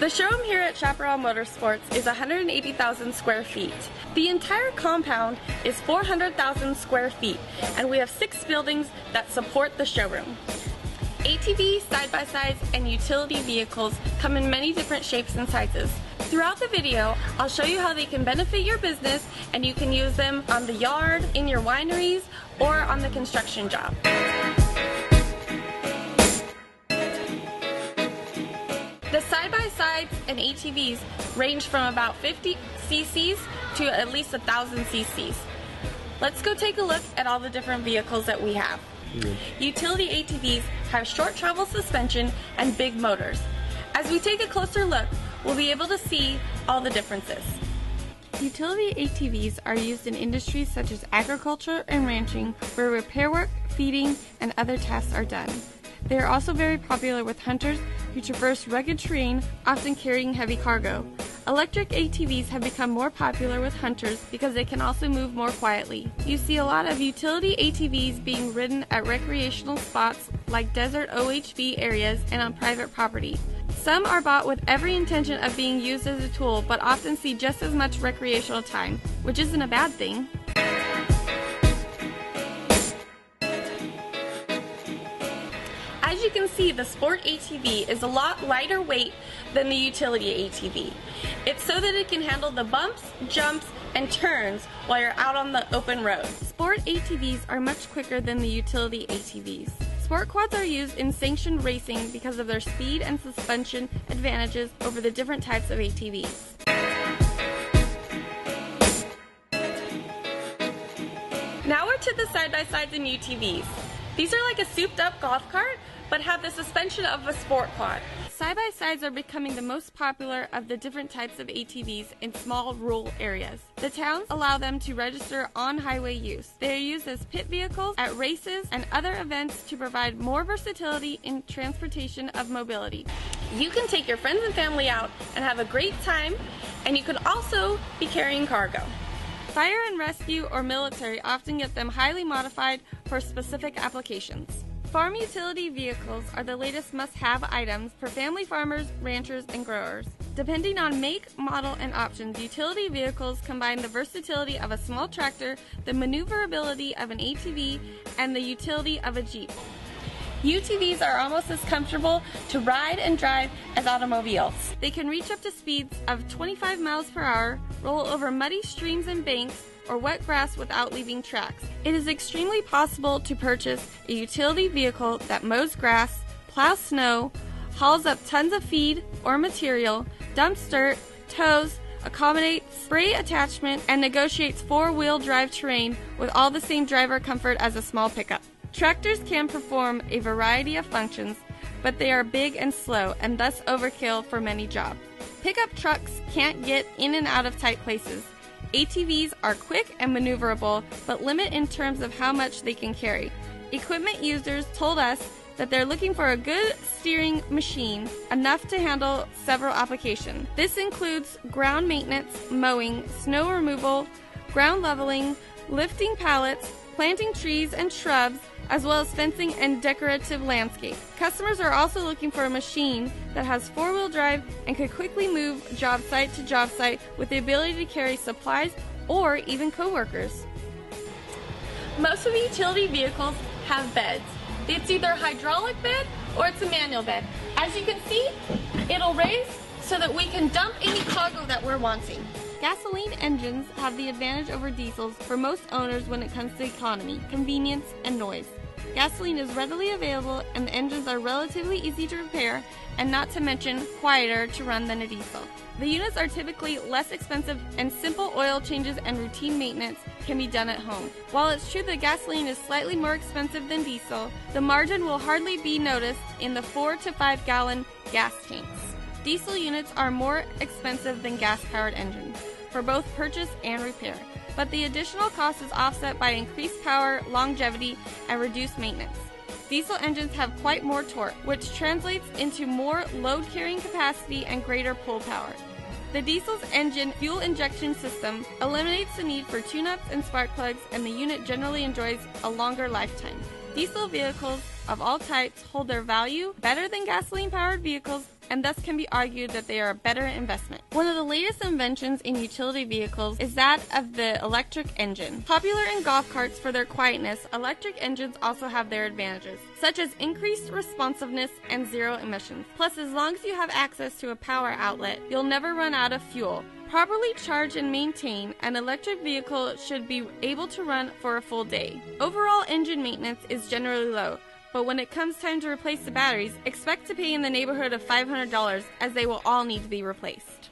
The showroom here at Chaparral Motorsports is 180,000 square feet. The entire compound is 400,000 square feet, and we have 6 buildings that support the showroom. ATVs, side-by-sides, and utility vehicles come in many different shapes and sizes. Throughout the video, I'll show you how they can benefit your business, and you can use them on the yard, in your wineries, or on the construction job. The side-by-sides and ATVs range from about 50 cc's to at least 1,000 cc's. Let's go take a look at all the different vehicles that we have. Utility ATVs have short travel suspension and big motors. As we take a closer look, we'll be able to see all the differences. Utility ATVs are used in industries such as agriculture and ranching, where repair work, feeding, and other tasks are done. They are also very popular with hunters who traverse rugged terrain, often carrying heavy cargo. Electric ATVs have become more popular with hunters because they can also move more quietly. You see a lot of utility ATVs being ridden at recreational spots like desert OHV areas and on private property. Some are bought with every intention of being used as a tool, but often see just as much recreational time, which isn't a bad thing. As you can see, the Sport ATV is a lot lighter weight than the utility ATV. It's so that it can handle the bumps, jumps, and turns while you're out on the open road. Sport ATVs are much quicker than the utility ATVs. Sport quads are used in sanctioned racing because of their speed and suspension advantages over the different types of ATVs. Now we're to the side-by-sides and UTVs. These are like a souped-up golf cart, but have the suspension of a sport quad. Side-by-sides are becoming the most popular of the different types of ATVs in small rural areas. The towns allow them to register on highway use. They are used as pit vehicles at races and other events to provide more versatility in transportation of mobility. You can take your friends and family out and have a great time, and you can also be carrying cargo. Fire and rescue or military often get them highly modified for specific applications. Farm utility vehicles are the latest must-have items for family farmers, ranchers, and growers. Depending on make, model, and options, utility vehicles combine the versatility of a small tractor, the maneuverability of an ATV, and the utility of a Jeep. UTVs are almost as comfortable to ride and drive as automobiles. They can reach up to speeds of 25 miles per hour, roll over muddy streams and banks, or wet grass without leaving tracks. It is extremely possible to purchase a utility vehicle that mows grass, plows snow, hauls up tons of feed or material, dumps dirt, tows, accommodates spray attachment, and negotiates 4-wheel drive terrain with all the same driver comfort as a small pickup. Tractors can perform a variety of functions, but they are big and slow and thus overkill for many jobs. Pickup trucks can't get in and out of tight places. ATVs are quick and maneuverable, but limit in terms of how much they can carry. Equipment users told us that they're looking for a good steering machine, enough to handle several applications. This includes ground maintenance, mowing, snow removal, ground leveling, lifting pallets, planting trees and shrubs, as well as fencing and decorative landscape. Customers are also looking for a machine that has 4-wheel drive and could quickly move job site to job site with the ability to carry supplies or even co-workers. Most of the utility vehicles have beds. It's either a hydraulic bed or it's a manual bed. As you can see, it'll raise so that we can dump any cargo that we're wanting. Gasoline engines have the advantage over diesels for most owners when it comes to economy, convenience, and noise. Gasoline is readily available and the engines are relatively easy to repair and not to mention quieter to run than a diesel. The units are typically less expensive and simple oil changes and routine maintenance can be done at home. While it's true that gasoline is slightly more expensive than diesel, the margin will hardly be noticed in the 4 to 5 gallon gas tanks. Diesel units are more expensive than gas-powered engines for both purchase and repair, but the additional cost is offset by increased power, longevity, and reduced maintenance. Diesel engines have quite more torque, which translates into more load-carrying capacity and greater pull power. The diesel's engine fuel injection system eliminates the need for tune-ups and spark plugs, and the unit generally enjoys a longer lifetime. Diesel vehicles of all types hold their value better than gasoline-powered vehicles and thus can be argued that they are a better investment. One of the latest inventions in utility vehicles is that of the electric engine. Popular in golf carts for their quietness, electric engines also have their advantages, such as increased responsiveness and zero emissions. Plus, as long as you have access to a power outlet, you'll never run out of fuel. Properly charged and maintained, an electric vehicle should be able to run for a full day. Overall engine maintenance is generally low, but when it comes time to replace the batteries, expect to pay in the neighborhood of $500 as they will all need to be replaced.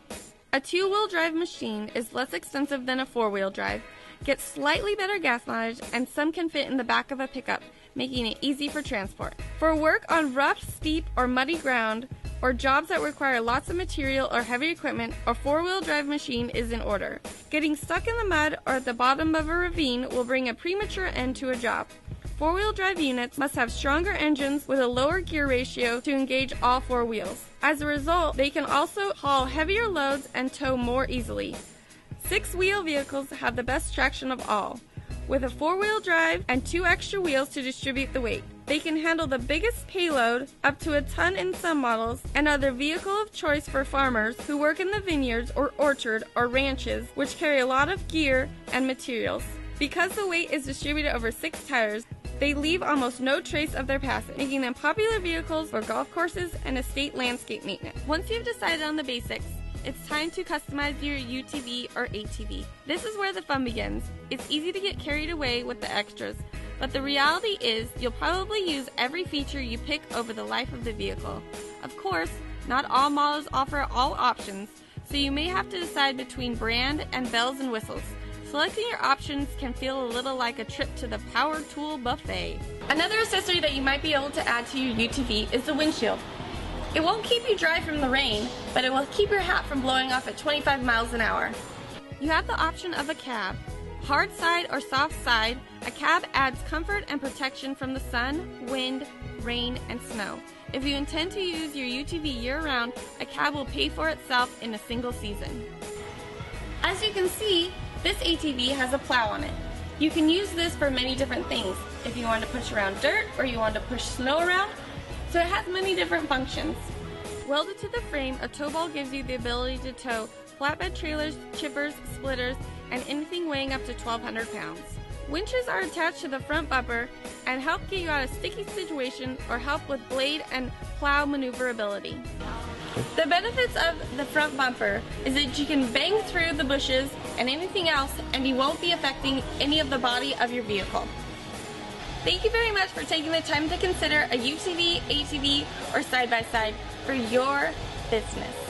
A two-wheel drive machine is less expensive than a four-wheel drive, gets slightly better gas mileage, and some can fit in the back of a pickup, making it easy for transport. For work on rough, steep, or muddy ground, or jobs that require lots of material or heavy equipment, a four-wheel drive machine is in order. Getting stuck in the mud or at the bottom of a ravine will bring a premature end to a job. Four-wheel drive units must have stronger engines with a lower gear ratio to engage all four wheels. As a result, they can also haul heavier loads and tow more easily. Six-wheel vehicles have the best traction of all, with a four-wheel drive and 2 extra wheels to distribute the weight. They can handle the biggest payload, up to a ton in some models, and are the vehicle of choice for farmers who work in the vineyards or orchard or ranches, which carry a lot of gear and materials. Because the weight is distributed over 6 tires, they leave almost no trace of their passage, making them popular vehicles for golf courses and estate landscape maintenance. Once you've decided on the basics, it's time to customize your UTV or ATV. This is where the fun begins. It's easy to get carried away with the extras, but the reality is you'll probably use every feature you pick over the life of the vehicle. Of course, not all models offer all options, so you may have to decide between brand and bells and whistles. Selecting your options can feel a little like a trip to the power tool buffet. Another accessory that you might be able to add to your UTV is the windshield. It won't keep you dry from the rain, but it will keep your hat from blowing off at 25 miles an hour. You have the option of a cab. Hard side or soft side, a cab adds comfort and protection from the sun, wind, rain, and snow. If you intend to use your UTV year-round, a cab will pay for itself in a single season. As you can see, this ATV has a plow on it. You can use this for many different things. If you want to push around dirt or you want to push snow around, so it has many different functions. Welded to the frame, a tow ball gives you the ability to tow flatbed trailers, chippers, splitters, and anything weighing up to 1,200 pounds. Winches are attached to the front bumper and help get you out of sticky situations or help with blade and plow maneuverability. The benefits of the front bumper is that you can bang through the bushes and anything else and you won't be affecting any of the body of your vehicle. Thank you very much for taking the time to consider a UTV, ATV, or side-by-side for your business.